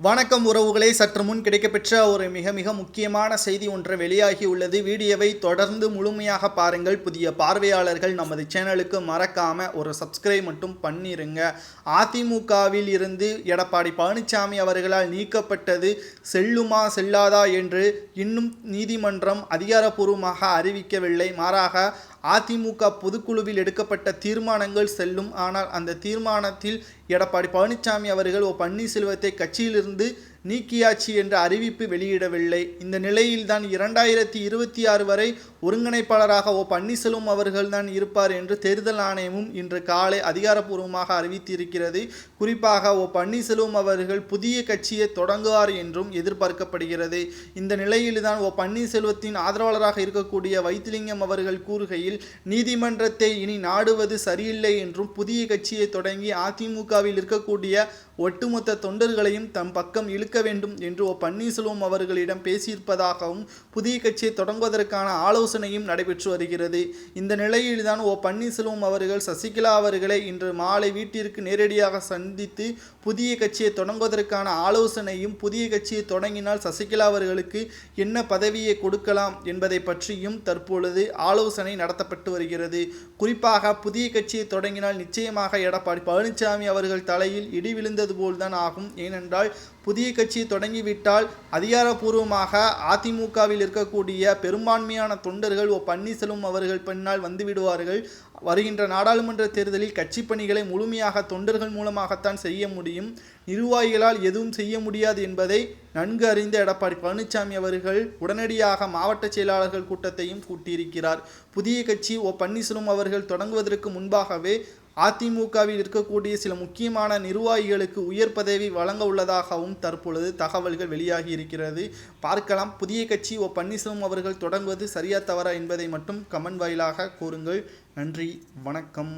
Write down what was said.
வணக்கம் உறவுகளே, சற்று முன் கிடைக்கப்பெற்ற ஒரு மிக மிக முக்கியமான செய்தி ஒன்று வெளியாகி உள்ளது. வீடியோவை தொடர்ந்து முழுமையாக பாருங்கள். புதிய பார்வையாளர்கள் நமது சேனலுக்கு மறக்காம ஒரு சப்ஸ்கிரைப் மட்டும் பண்ணிருங்க. அதிமுகவில் இருந்து எடப்பாடி பழனிசாமி அவர்களால் நீக்கப்பட்டது செல்லுமா செல்லாதா என்று இன்னும் நீதிமன்றம் அதிகாரப்பூர்வமாக அறிவிக்கவில்லை. மாறாக அதிமுக பொதுக்குழுவில் எடுக்கப்பட்ட தீர்மானங்கள் செல்லும். ஆனால் அந்த தீர்மானத்தில் எடப்பாடி பழனிசாமி அவர்கள் பன்னீர்செல்வத்தை கட்சியிலிருந்து நீக்கியாச்சு என்ற அறிவிப்பு வெளியிடவில்லை. இந்த நிலையில்தான் 2026 வரை ஒருங்கிணைப்பாளராக பன்னீர்செல்வம் அவர்கள்தான் இருப்பார் என்று தேர்தல் ஆணையமும் இன்று காலை அதிகாரப்பூர்வமாக அறிவித்திருக்கிறது. குறிப்பாக பன்னீர்செல்வம் அவர்கள் புதிய கட்சியை தொடங்குவார் என்றும் எதிர்பார்க்கப்படுகிறது. இந்த நிலையில்தான் பன்னீர்செல்வத்தின் ஆதரவாளராக இருக்கக்கூடிய வைத்திலிங்கம் அவர்கள் கூறுகையில், நீதிமன்றத்தை இனி நாடுவது சரியில்லை என்றும் புதிய கட்சியை தொடங்கி அதிமுகவில் இருக்கக்கூடிய ஒட்டுமொத்த தொண்டர்களையும் தம் பக்கம் இழுக்க வேண்டும் என்று பன்னீர்செல்வம் அவர்களிடம் பேசியிருப்பதாகவும் புதிய கட்சியை தொடங்குவதற்கான ஆலோசனையும் நடைபெற்று வருகிறது. இந்த நிலையில்தான் பன்னீர்செல்வம் அவர்கள் சசிகலா அவர்களை இன்று மாலை வீட்டிற்கு நேரடியாக சந்தித்து புதிய கட்சியை தொடங்குவதற்கான ஆலோசனையும், புதிய கட்சியை தொடங்கினால் சசிகலா அவர்களுக்கு என்ன பதவியை கொடுக்கலாம் என்பதை பற்றியும் தற்பொழுது ஆலோசனை நடத்தப்பட்டு வருகிறது. குறிப்பாக புதிய கட்சியை தொடங்கினால் நிச்சயமாக எடப்பாடி பழனிசாமி அவர்கள் தலையில் இடி விழுந்தது போல்தான் ஆகும். ஏனென்றால் புதிய கட்சியை தொடங்கிவிட்டால் அதிகாரப்பூர்வமாக அதிமுகவில் இருக்கக்கூடிய பெரும்பான்மையான தொண்டர்கள் பன்னீர்செல்வம் அவர்கள் பின்னால் வந்துவிடுவார்கள். வருகின்ற நாடாளுமன்ற தேர்தலில் கட்சி பணிகளை முழுமையாக தொண்டர்கள் மூலமாகத்தான் செய்ய முடியும். நிர்வாகிகளால் எதுவும் செய்ய முடியாது என்பதை நன்கு அறிந்த எடப்பாடி பழனிசாமி அவர்கள் உடனடியாக மாவட்ட செயலாளர்கள் கூட்டத்தையும் கூட்டியிருக்கிறார். புதிய கட்சி பன்னீர்செல்வம் அவர்கள் தொடங்குவதற்கு முன்பாகவே அதிமுகவில் இருக்கக்கூடிய சில முக்கியமான நிர்வாகிகளுக்கு உயர் பதவி வழங்க உள்ளதாகவும் தற்பொழுது தகவல்கள் வெளியாகி இருக்கிறது. பார்க்கலாம், புதிய கட்சி பன்னீர்செல்வம் அவர்கள் தொடங்குவது சரியா தவறா என்பதை மட்டும் கமெண்ட் வாயிலாக கூறுங்கள். நன்றி, வணக்கம்.